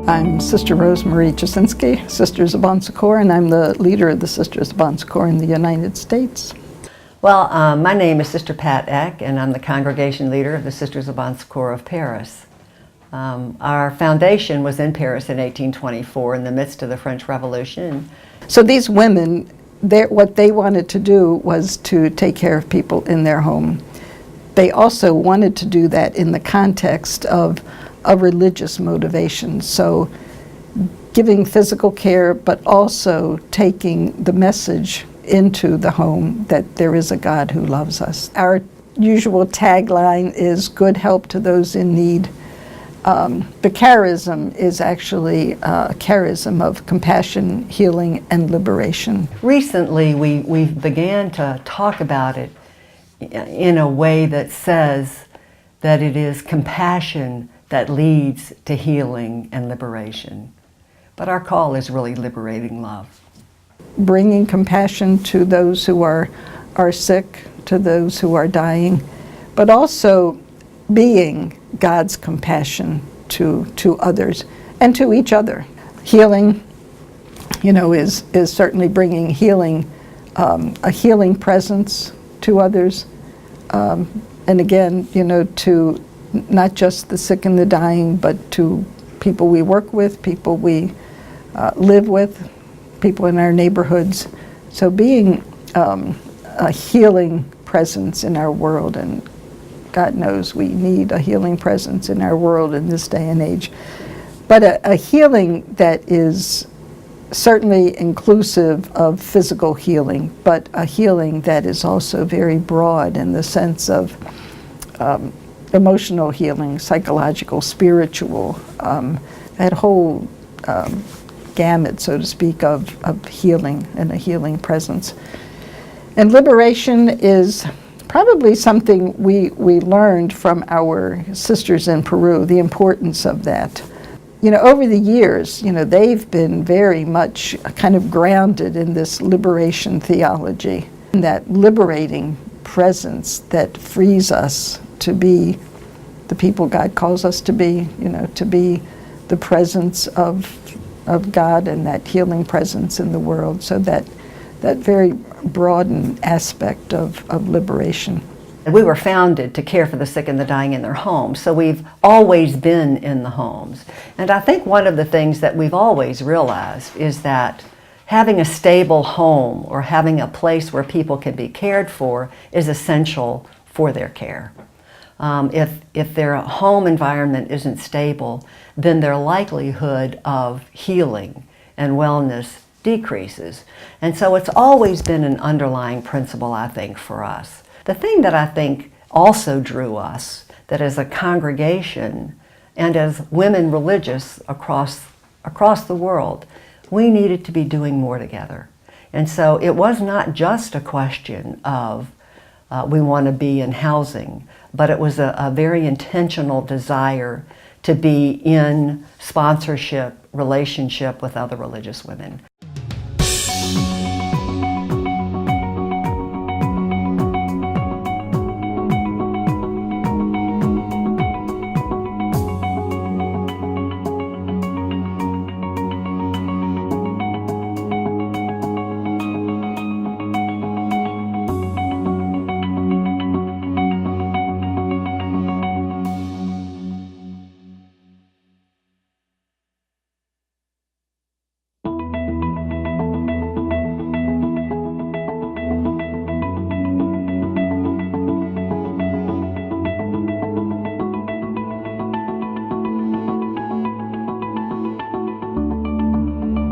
I'm Sister Rosemarie Jasinski, Sisters of Bon Secours, and I'm the leader of the Sisters of Bon Secours in the United States. Well, my name is Sister Pat Eck, and I'm the congregation leader of the Sisters of Bon Secours of Paris. Our foundation was in Paris in 1824 in the midst of the French Revolution. So these women, what they wanted to do was to take care of people in their home. They also wanted to do that in the context of a religious motivation. So giving physical care, but also taking the message into the home that there is a God who loves us. Our usual tagline is good help to those in need. The charism is actually a charism of compassion, healing, and liberation. Recently, we began to talk about it in a way that says that it is compassion that leads to healing and liberation. But our call is really liberating love. Bringing compassion to those who are sick, to those who are dying, but also being God's compassion to others and to each other. Healing, is certainly bringing healing, a healing presence to others, and again, to not just the sick and the dying, but to people we work with, people we live with, people in our neighborhoods. So being a healing presence in our world, and God knows we need a healing presence in our world in this day and age. But a healing that is certainly inclusive of physical healing, but a healing that is also very broad in the sense of emotional healing, psychological, spiritual, that whole gamut, so to speak, of healing and a healing presence. And liberation is probably something we learned from our sisters in Peru, the importance of that. Over the years, they've been very much kind of grounded in this liberation theology, and that liberating presence that frees us to be the people God calls us to be, to be the presence of God and that healing presence in the world. So that very broadened aspect of liberation. We were founded to care for the sick and the dying in their homes, so we've always been in the homes. And I think one of the things that we've always realized is that having a stable home or having a place where people can be cared for is essential for their care. If their home environment isn't stable, then their likelihood of healing and wellness decreases. And so it's always been an underlying principle, I think, for us. The thing that I think also drew us, that as a congregation and as women religious across the world, we needed to be doing more together. And so it was not just a question of we want to be in housing, but it was a very intentional desire to be in sponsorship, relationship with other religious women.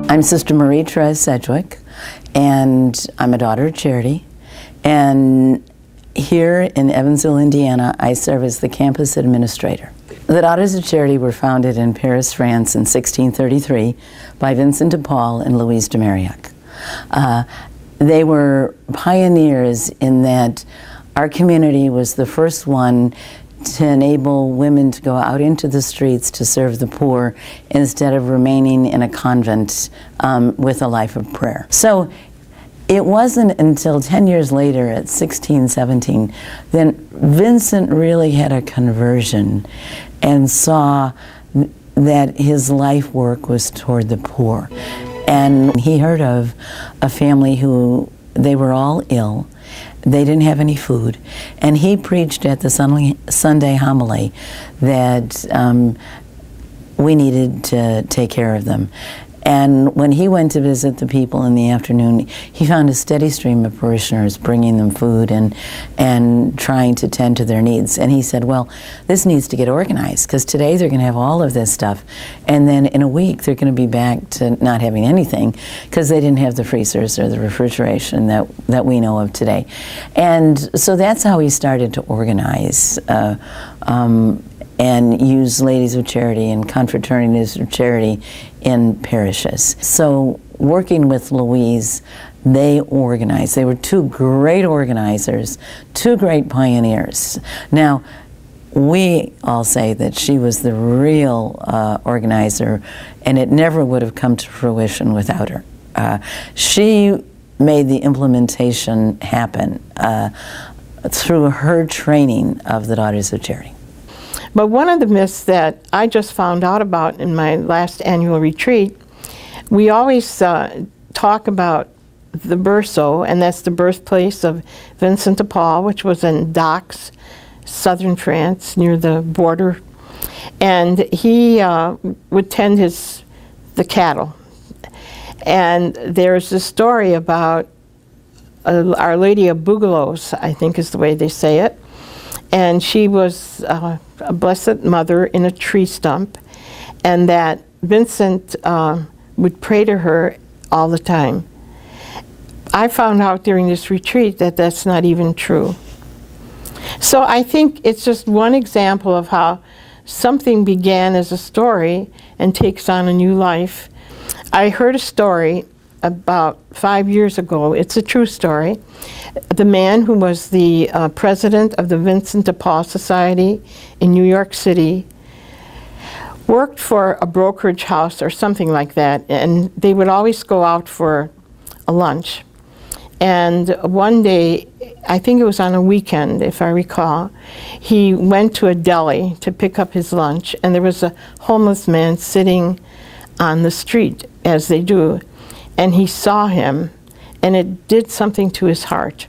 I'm Sister Marie-Therese Sedgwick, and I'm a daughter of Charity. And here in Evansville, Indiana, I serve as the campus administrator. The Daughters of Charity were founded in Paris, France in 1633 by Vincent de Paul and Louise de Marillac. They were pioneers in that our community was the first one to enable women to go out into the streets to serve the poor instead of remaining in a convent with a life of prayer. So it wasn't until 10 years later at 16, 17, then Vincent really had a conversion and saw that his life work was toward the poor. And he heard of a family who, they were all ill. They didn't have any food. And he preached at the Sunday homily that we needed to take care of them. And when he went to visit the people in the afternoon, he found a steady stream of parishioners bringing them food and trying to tend to their needs. And he said, well, this needs to get organized, because today they're going to have all of this stuff, and then in a week they're going to be back to not having anything, because they didn't have the freezers or the refrigeration that we know of today. And so that's how he started to organize and use Ladies of Charity and confraternities of charity in parishes. So working with Louise, they organized. They were two great organizers, two great pioneers. Now, we all say that she was the real organizer, and it never would have come to fruition without her. She made the implementation happen through her training of the Daughters of Charity. But one of the myths that I just found out about in my last annual retreat, we always talk about the Berceau, and that's the birthplace of Vincent de Paul, which was in Dax, southern France, near the border. And he would tend the cattle. And there's a story about Our Lady of Bougelos, I think is the way they say it. And she was a Blessed Mother in a tree stump, and that Vincent would pray to her all the time. I found out during this retreat that that's not even true. So I think it's just one example of how something began as a story and takes on a new life. I heard a story about 5 years ago. It's a true story. The man who was the president of the Vincent de Paul Society in New York City worked for a brokerage house or something like that, and they would always go out for a lunch. And one day, I think it was on a weekend, if I recall, he went to a deli to pick up his lunch, and there was a homeless man sitting on the street, as they do, and he saw him, and it did something to his heart.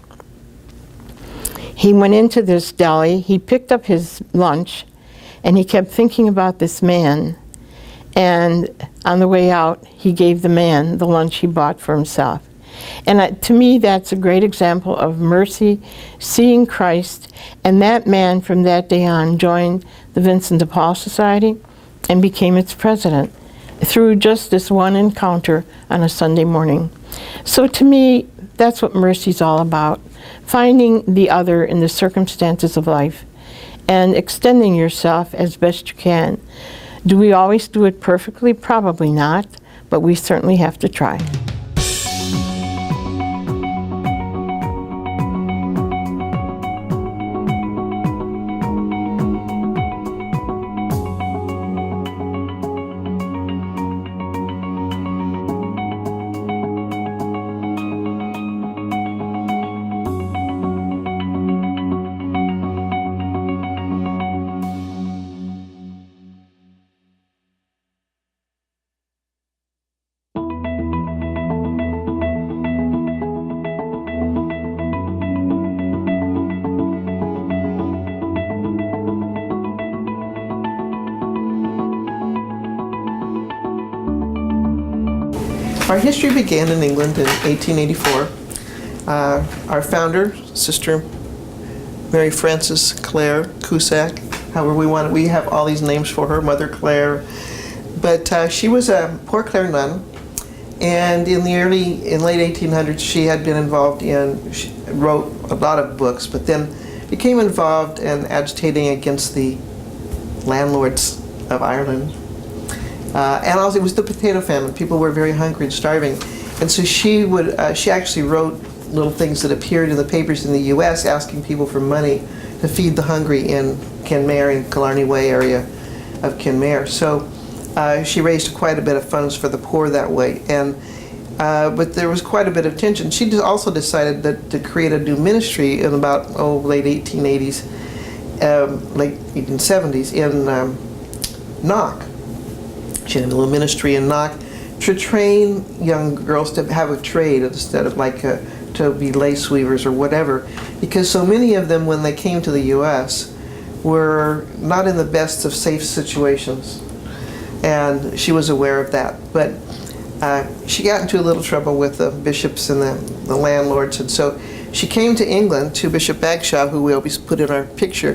He went into this deli, he picked up his lunch, and he kept thinking about this man, and on the way out, he gave the man the lunch he bought for himself. And to me, that's a great example of mercy, seeing Christ, and that man from that day on joined the Vincent de Paul Society and became its president through just this one encounter on a Sunday morning. So to me, that's what mercy's all about, finding the other in the circumstances of life and extending yourself as best you can. Do we always do it perfectly? Probably not, but we certainly have to try. Our history began in England in 1884. Our founder, Sister Mary Frances Clare Cusack, however we want it, we have all these names for her, Mother Clare. But she was a Poor Clare nun, and in late 1800s she had been involved she wrote a lot of books, but then became involved in agitating against the landlords of Ireland. And also it was the potato famine. People were very hungry and starving. And so she actually wrote little things that appeared in the papers in the US asking people for money to feed the hungry in Kenmare and Killarney Way area of Kenmare. So she raised quite a bit of funds for the poor that way. And but there was quite a bit of tension. She also decided to create a new ministry in about late 1880s, late 1870s in Knock. teach in a little ministry in Knock to train young girls to have a trade instead of to be lace weavers or whatever, because so many of them, when they came to the U.S., were not in the best of safe situations, and she was aware of that. But she got into a little trouble with the bishops and the landlords, and so she came to England to Bishop Bagshaw, who we always put in our picture,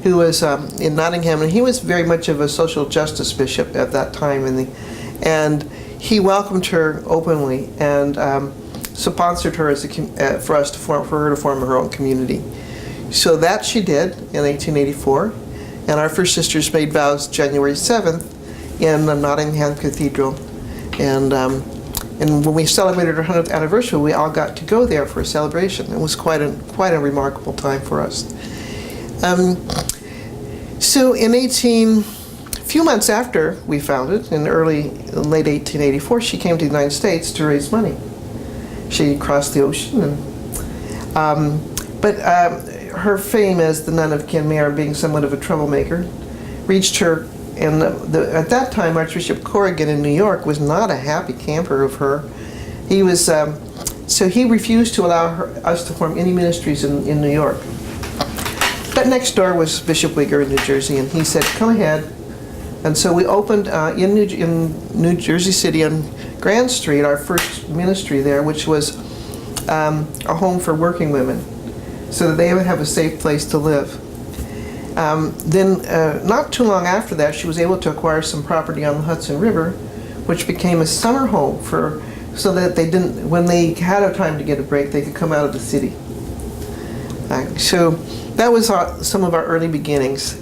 who was in Nottingham, and he was very much of a social justice bishop at that time, and he welcomed her openly and sponsored her for her to form her own community. So that she did in 1884, and our first sisters made vows January 7th in the Nottingham Cathedral, and when we celebrated our 100th anniversary, we all got to go there for a celebration. It was quite a remarkable time for us. So in a few months after we founded, in late 1884, she came to the United States to raise money. She crossed the ocean, but her fame as the Nun of Kenmare, being somewhat of a troublemaker, reached her. And at that time, Archbishop Corrigan in New York was not a happy camper of her. He was so he refused to allow us to form any ministries in New York. But next door was Bishop Wigger in New Jersey, and he said, "Come ahead." And so we opened in New Jersey City on Grand Street our first ministry there, which was a home for working women, so that they would have a safe place to live. Then, not too long after that, she was able to acquire some property on the Hudson River, which became a summer home so that when they had a time to get a break, they could come out of the city. So that was some of our early beginnings,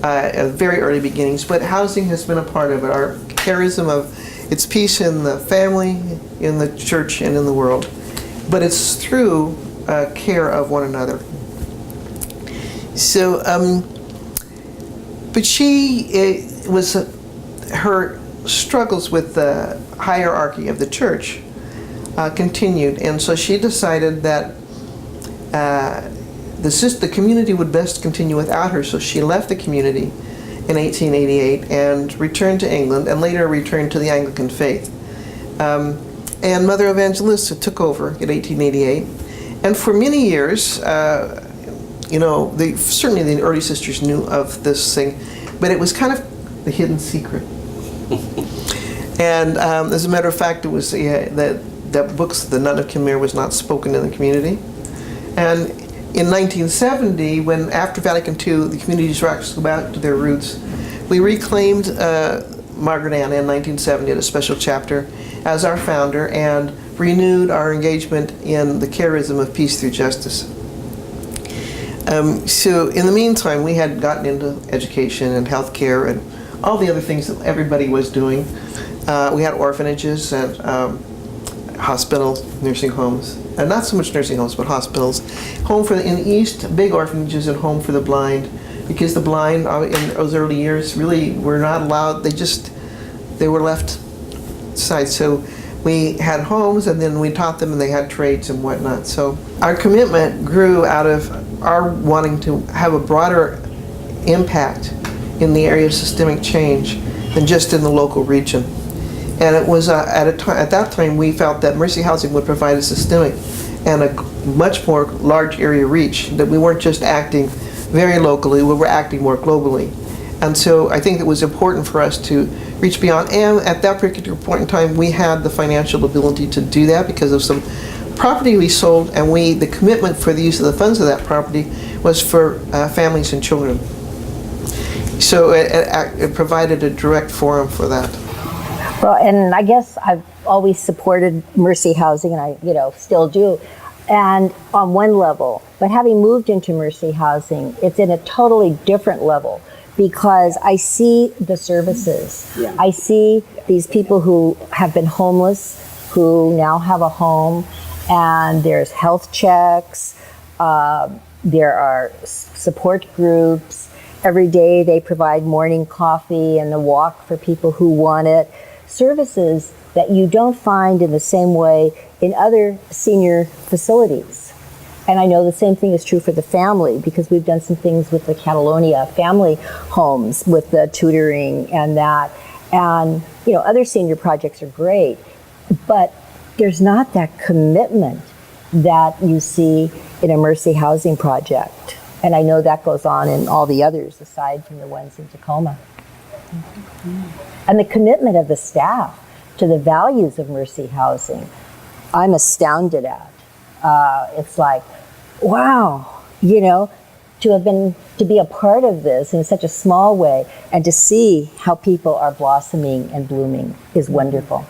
very early beginnings. But housing has been a part of it. Our charism of it's peace in the family, in the church, and in the world. But it's through care of one another. So, but her struggles with the hierarchy of the church continued, and so she decided that the community would best continue without her, so she left the community in 1888 and returned to England, and later returned to the Anglican faith. And Mother Evangelista took over in 1888, and for many years, certainly the early sisters knew of this thing, but it was kind of the hidden secret. And as a matter of fact, it was that books, The Nun of Kenmare, was not spoken in the community. And in 1970, when after Vatican II, the communities were actually back to their roots, we reclaimed Margaret Ann in 1970 at a special chapter as our founder, and renewed our engagement in the charism of peace through justice. So in the meantime, we had gotten into education and healthcare and all the other things that everybody was doing. We had orphanages and hospitals, nursing homes, and not so much nursing homes, but hospitals. In the East, big orphanages and home for the blind, because the blind in those early years really were not allowed. They were left aside. So we had homes, and then we taught them, and they had trades and whatnot. So our commitment grew out of our wanting to have a broader impact in the area of systemic change than just in the local region. And it was at that time we felt that Mercy Housing would provide a systemic and a much more large area reach, that we weren't just acting very locally, we were acting more globally. And so I think it was important for us to reach beyond, and at that particular point in time we had the financial ability to do that because of some property we sold, and the commitment for the use of the funds of that property was for families and children. So it provided a direct forum for that. Well, and I guess I've always supported Mercy Housing, and I, still do, and on one level. But having moved into Mercy Housing, it's in a totally different level, because I see the services. Yeah. I see these people who have been homeless, who now have a home, and there's health checks, there are support groups. Every day they provide morning coffee and a walk for people who want it. Services that you don't find in the same way in other senior facilities. And I know the same thing is true for the family, because we've done some things with the Catalonia family homes with the tutoring and that. And, other senior projects are great, but there's not that commitment that you see in a Mercy Housing project. And I know that goes on in all the others aside from the ones in Tacoma. And the commitment of the staff to the values of Mercy Housing, I'm astounded at. It's like, wow, to be a part of this in such a small way and to see how people are blossoming and blooming is wonderful.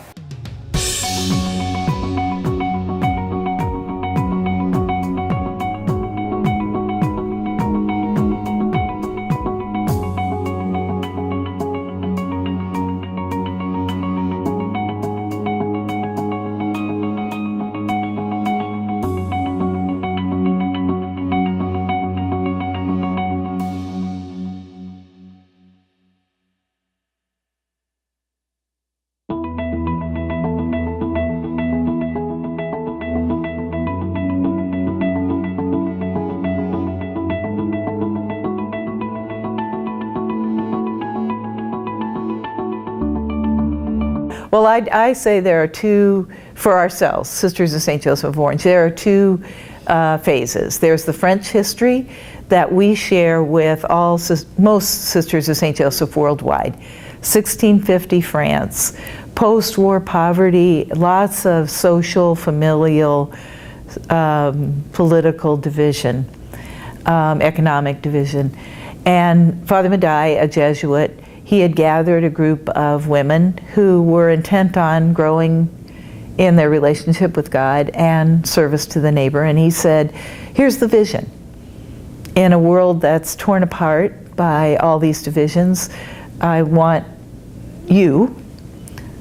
Well, I say there are two, for ourselves, Sisters of St. Joseph of Orange, there are two phases. There's the French history that we share with most Sisters of St. Joseph worldwide. 1650 France, post-war poverty, lots of social, familial, political division, economic division. And Father Madai, a Jesuit, he had gathered a group of women who were intent on growing in their relationship with God and service to the neighbor. And he said, here's the vision. In a world that's torn apart by all these divisions, I want you,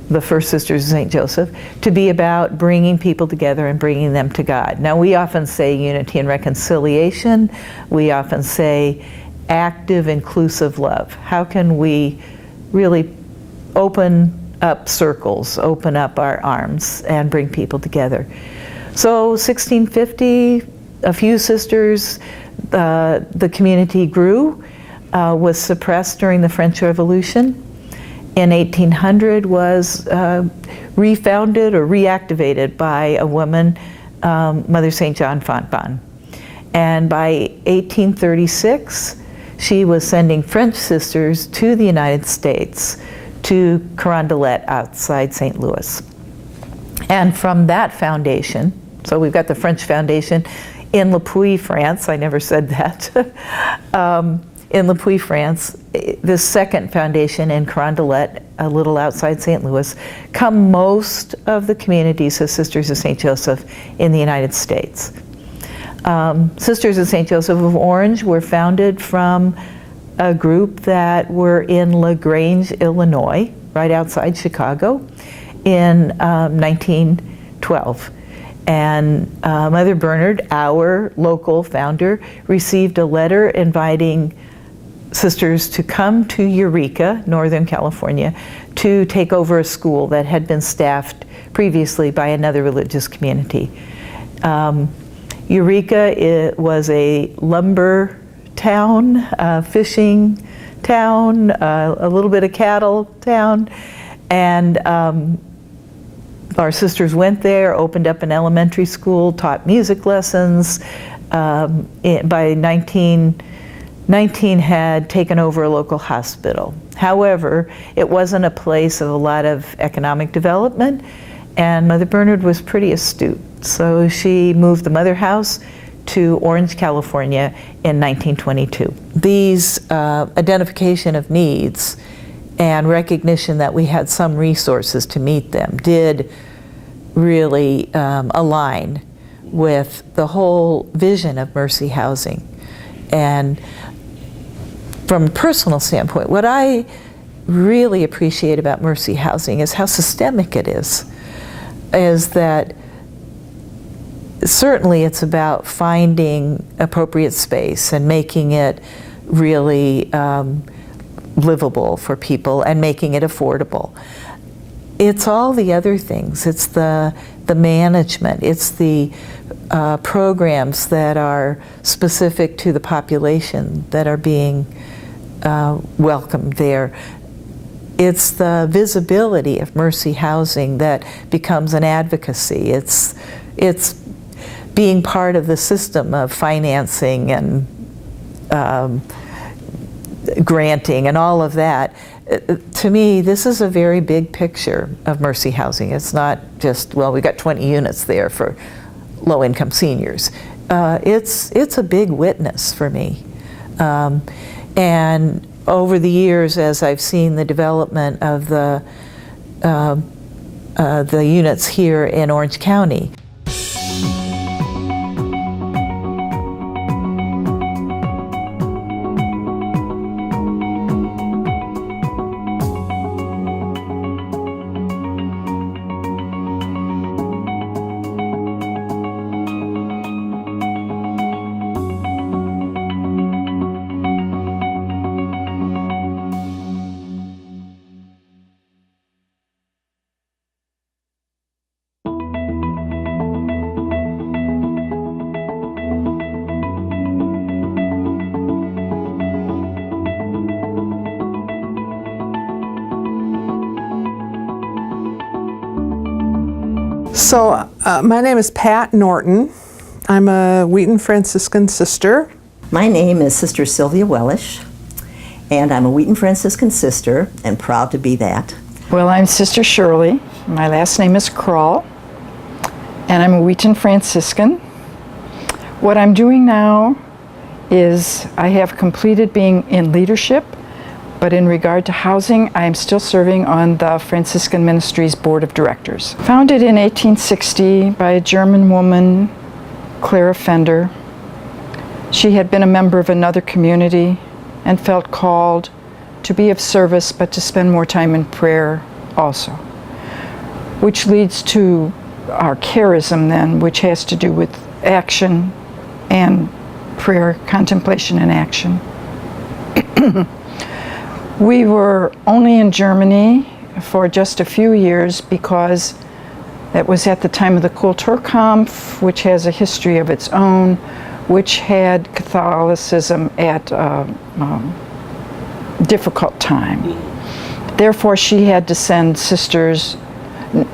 the First Sisters of St. Joseph, to be about bringing people together and bringing them to God. Now, we often say unity and reconciliation. We often say active, inclusive love. How can we really open up circles, open up our arms, and bring people together? So 1650, a few sisters, the community grew, was suppressed during the French Revolution. In 1800 was refounded or reactivated by a woman, Mother St. John Fontbonne. And by 1836, she was sending French sisters to the United States, to Carondelet outside St. Louis. And from that foundation, so we've got the French foundation in Le Puy, France, I never said that, in Le Puy, France, the second foundation in Carondelet, a little outside St. Louis, come most of the communities of Sisters of St. Joseph in the United States. Sisters of St. Joseph of Orange were founded from a group that were in LaGrange, Illinois, right outside Chicago, in 1912. And Mother Bernard, our local founder, received a letter inviting sisters to come to Eureka, Northern California, to take over a school that had been staffed previously by another religious community. Eureka was a lumber town, fishing town, a little bit of cattle town, and our sisters went there, opened up an elementary school, taught music lessons. By 1919 had taken over a local hospital. However, it wasn't a place of a lot of economic development, and Mother Bernard was pretty astute. So she moved the Mother House to Orange, California in 1922. These identification of needs and recognition that we had some resources to meet them did really align with the whole vision of Mercy Housing. And from a personal standpoint, what I really appreciate about Mercy Housing is how systemic it is that certainly it's about finding appropriate space and making it really livable for people and making it affordable. It's all the other things. It's the management. It's the programs that are specific to the population that are being welcomed there. it's the visibility of Mercy Housing that becomes an advocacy. It's being part of the system of financing and granting and all of that. To me, this is a very big picture of Mercy Housing. It's not just, well, we got 20 units there for low-income seniors. It's a big witness for me. And over the years, as I've seen the development of the units here in Orange County, So, my name is Pat Norton. I'm a Wheaton Franciscan sister. My name is Sister Sylvia Wellish, and I'm a Wheaton Franciscan sister, and proud to be that. Well, I'm Sister Shirley. My last name is Krull, and I'm a Wheaton Franciscan. What I'm doing now is I have completed being in leadership, but in regard to housing, I am still serving on the Franciscan Ministries Board of Directors. Founded in 1860 by a German woman, Clara Fender. She had been a member of another community and felt called to be of service, but to spend more time in prayer also. Which leads to our charism then, which has to do with action and prayer, contemplation and action. We were only in Germany for just a few years because that was at the time of the Kulturkampf, which has a history of its own, which had Catholicism at a difficult time. Therefore, she had to send sisters.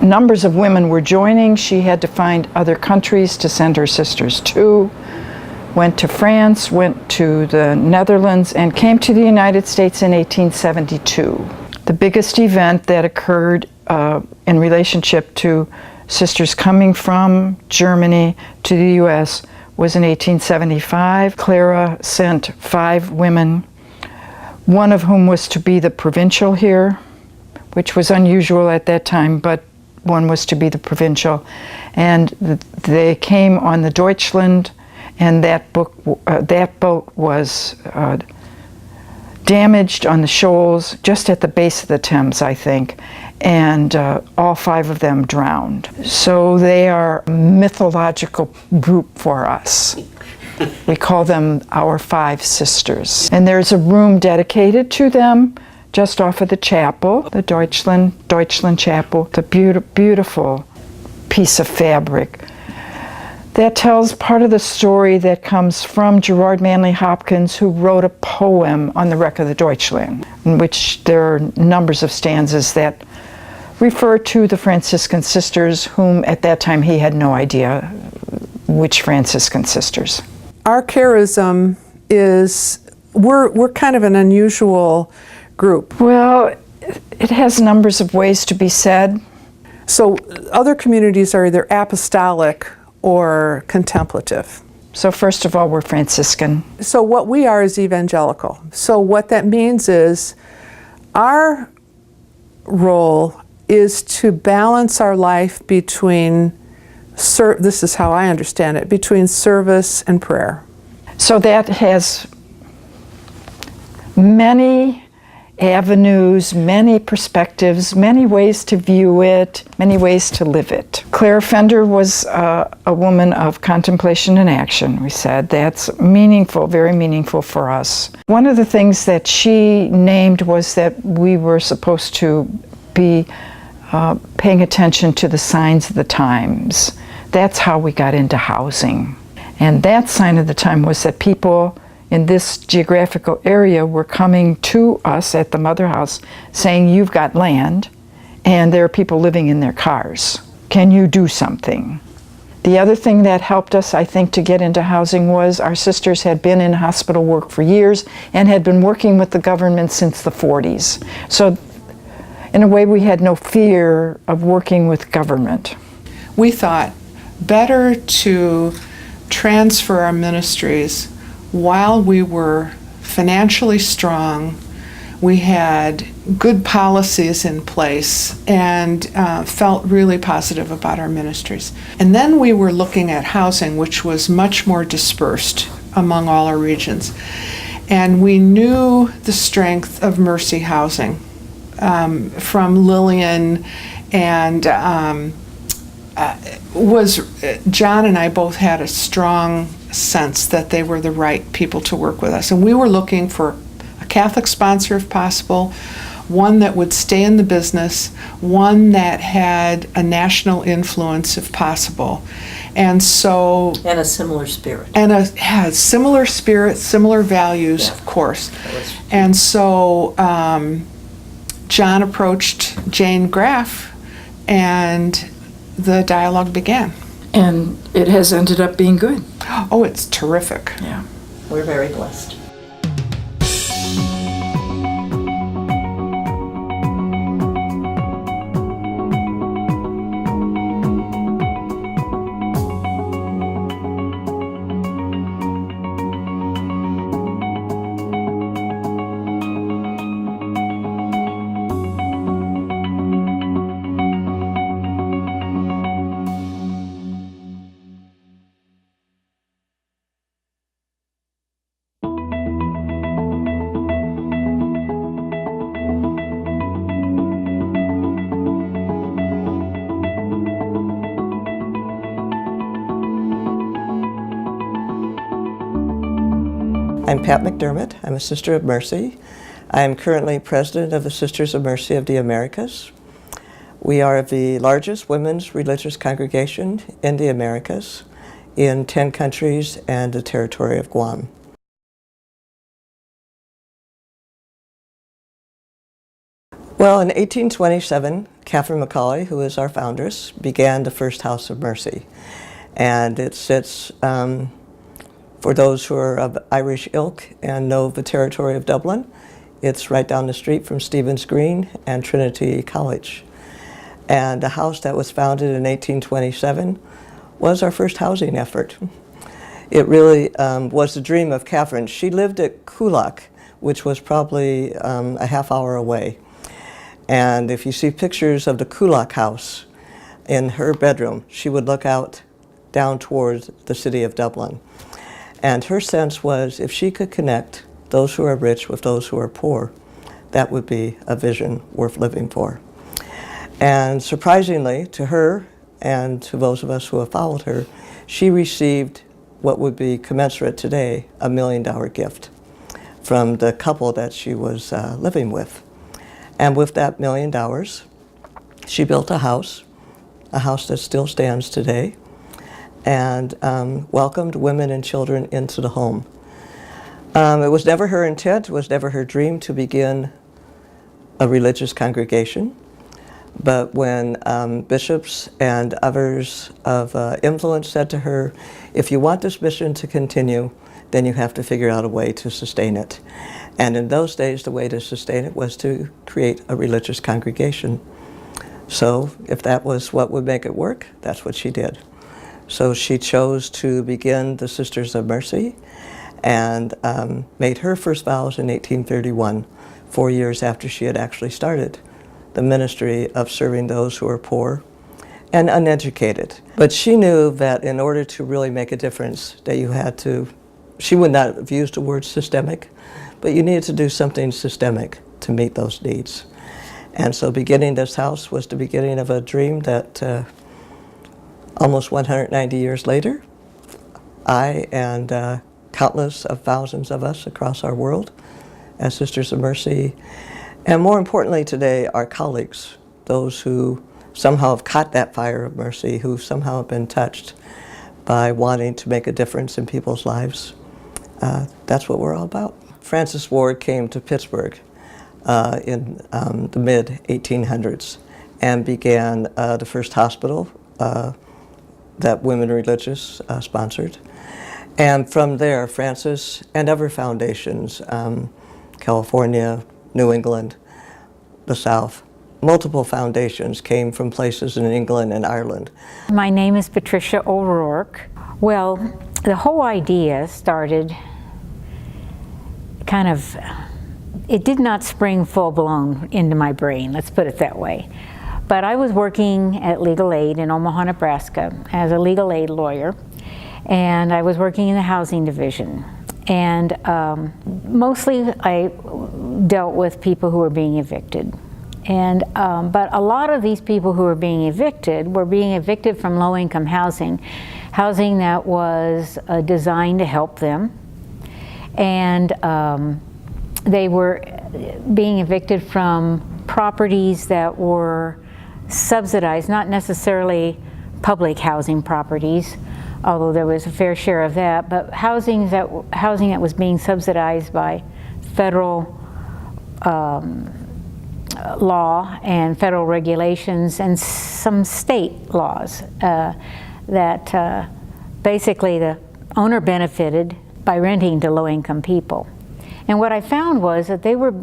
Numbers of women were joining. She had to find other countries to send her sisters to. Went to France, went to the Netherlands, and came to the United States in 1872. The biggest event that occurred in relationship to sisters coming from Germany to the U.S. was in 1875. Clara sent 5 women, one of whom was to be the provincial here, which was unusual at that time, but one was to be the provincial. And they came on the Deutschland, and that boat was damaged on the shoals just at the base of the Thames, I think, and all 5 of them drowned. So they are a mythological group for us. We call them our 5 sisters. And there's a room dedicated to them just off of the chapel, the Deutschland Chapel. It's a beautiful piece of fabric that tells part of the story that comes from Gerard Manley Hopkins, who wrote a poem on the wreck of the Deutschland, in which there are numbers of stanzas that refer to the Franciscan sisters, whom at that time he had no idea which Franciscan sisters. Our charism is, we're kind of an unusual group. Well, it has numbers of ways to be said. So other communities are either apostolic or contemplative. So first of all, we're Franciscan. So what we are is evangelical. So what that means is our role is to balance our life between, this is how I understand it, between service and prayer. So that has many avenues, many perspectives, many ways to view it, many ways to live it. Clara Fender was a woman of contemplation and action, we said. That's meaningful, very meaningful for us. One of the things that she named was that we were supposed to be paying attention to the signs of the times. That's how we got into housing. And that sign of the time was that people in this geographical area were coming to us at the Mother House saying, you've got land and there are people living in their cars. Can you do something? The other thing that helped us, I think, to get into housing was our sisters had been in hospital work for years and had been working with the government since the 40s. So in a way, we had no fear of working with government. We thought better to transfer our ministries while we were financially strong, we had good policies in place, and felt really positive about our ministries. And then we were looking at housing, which was much more dispersed among all our regions. And we knew the strength of Mercy Housing from Lillian, and John and I both had a strong sense that they were the right people to work with us. And we were looking for a Catholic sponsor if possible, one that would stay in the business, one that had a national influence if possible. And so... And a similar spirit. And has similar spirit, similar values, Yeah. of course. And so John approached Jane Graff, and the dialogue began. And it has ended up being good. Oh, it's terrific. Yeah. We're very blessed. I'm Pat McDermott. I'm a Sister of Mercy. I am currently president of the Sisters of Mercy of the Americas. We are the largest women's religious congregation in the Americas, in 10 countries and the territory of Guam. Well, in 1827, Catherine McCauley, who is our foundress, began the first House of Mercy. And it sits, for those who are of Irish ilk and know the territory of Dublin, it's right down the street from Stephen's Green and Trinity College. And the house that was founded in 1827 was our first housing effort. It really was the dream of Catherine. She lived at Coolock, which was probably a half hour away. And if you see pictures of the Coolock house in her bedroom, she would look out down towards the city of Dublin. And her sense was if she could connect those who are rich with those who are poor, that would be a vision worth living for. And surprisingly to her and to those of us who have followed her, she received what would be commensurate today, $1 million gift from the couple that she was living with. And with that $1 million, she built a house that still stands today, and welcomed women and children into the home. It was never her intent, it was never her dream to begin a religious congregation. But when bishops and others of influence said to her, if you want this mission to continue, then you have to figure out a way to sustain it. And in those days, the way to sustain it was to create a religious congregation. So if that was what would make it work, that's what she did. So she chose to begin the Sisters of Mercy and made her first vows in 1831, 4 years after she had actually started the ministry of serving those who are poor and uneducated. But she knew that in order to really make a difference, that you had to, she would not have used the word systemic, but you needed to do something systemic to meet those needs. And so beginning this house was the beginning of a dream that almost 190 years later, I and countless of thousands of us across our world as Sisters of Mercy, and more importantly today, our colleagues, those who somehow have caught that fire of mercy, who somehow have been touched by wanting to make a difference in people's lives, that's what we're all about. Francis Ward came to Pittsburgh in the mid-1800s and began the first hospital that Women Religious sponsored. And from there, Francis and other foundations, California, New England, the South, multiple foundations came from places in England and Ireland. My name is Patricia O'Rourke. Well, the whole idea started kind of, it did not spring full-blown into my brain, let's put it that way. But I was working at Legal Aid in Omaha, Nebraska as a legal aid lawyer, and I was working in the housing division. And mostly I dealt with people who were being evicted. And, but a lot of these people who were being evicted from low-income housing, housing that was designed to help them. And they were being evicted from properties that were subsidized, not necessarily public housing properties, although there was a fair share of that, but housing that was being subsidized by federal law and federal regulations and some state laws that basically the owner benefited by renting to low-income people. And what I found was that they were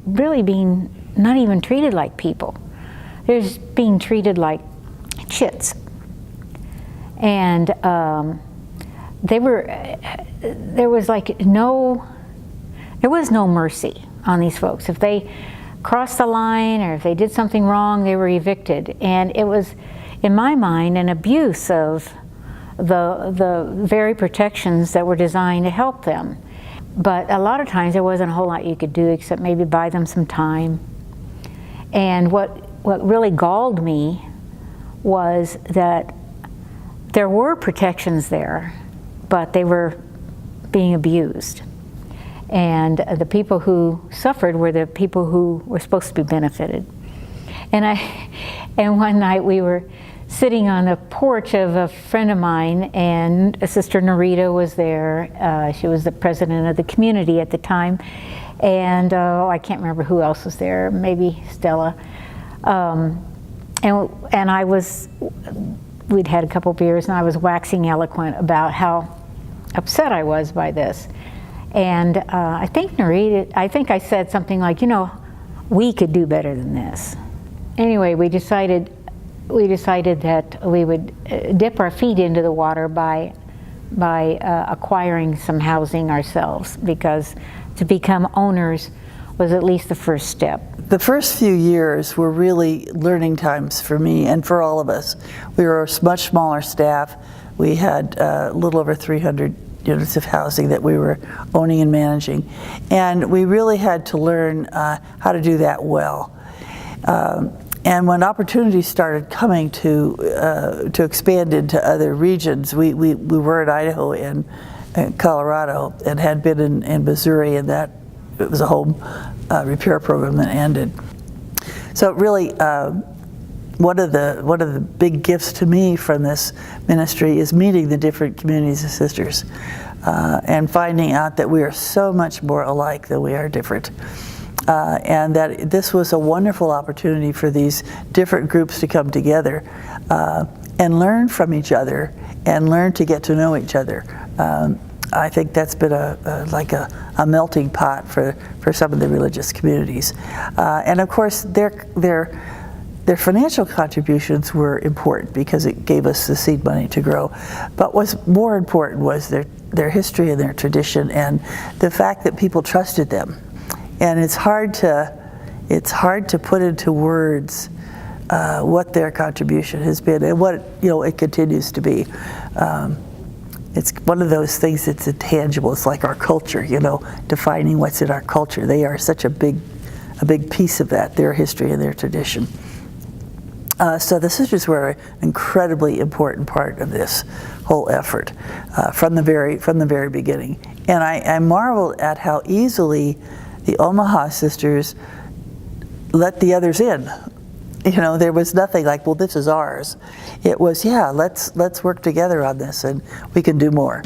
really being not even treated like people. They're just being treated like chits. And there was no mercy on these folks. If they crossed the line or if they did something wrong, they were evicted. And it was, in my mind, an abuse of the very protections that were designed to help them. But a lot of times there wasn't a whole lot you could do except maybe buy them some time. And what really galled me was that there were protections there, but they were being abused. And the people who suffered were the people who were supposed to be benefited. And one night we were sitting on the porch of a friend of mine, and Sister Narita was there. She was the president of the community at the time. And I can't remember who else was there, maybe Stella. And we'd had a couple beers, and I was waxing eloquent about how upset I was by this. And I think I said something like, we could do better than this. Anyway, we decided that we would dip our feet into the water by acquiring some housing ourselves, because to become owners was at least the first step. The first few years were really learning times for me and for all of us. We were a much smaller staff. We had a little over 300 units of housing that we were owning and managing. And we really had to learn how to do that well. And when opportunities started coming to expand into other regions, we were in Idaho and Colorado and had been in Missouri, and that it was a home repair program that ended. So really, one of the big gifts to me from this ministry is meeting the different communities of sisters and finding out that we are so much more alike than we are different. And that this was a wonderful opportunity for these different groups to come together and learn from each other and learn to get to know each other. I think that's been like a melting pot for some of the religious communities. And of course, their financial contributions were important because it gave us the seed money to grow. But what's more important was their history and their tradition and the fact that people trusted them. And it's hard to put into words what their contribution has been and what it continues to be. It's one of those things that's intangible. It's like our culture, defining what's in our culture. They are such a big piece of that, their history and their tradition. So the sisters were an incredibly important part of this whole effort from the very beginning. And I marveled at how easily the Omaha sisters let the others in. There was nothing like, well, this is ours. It was, yeah, let's work together on this and we can do more.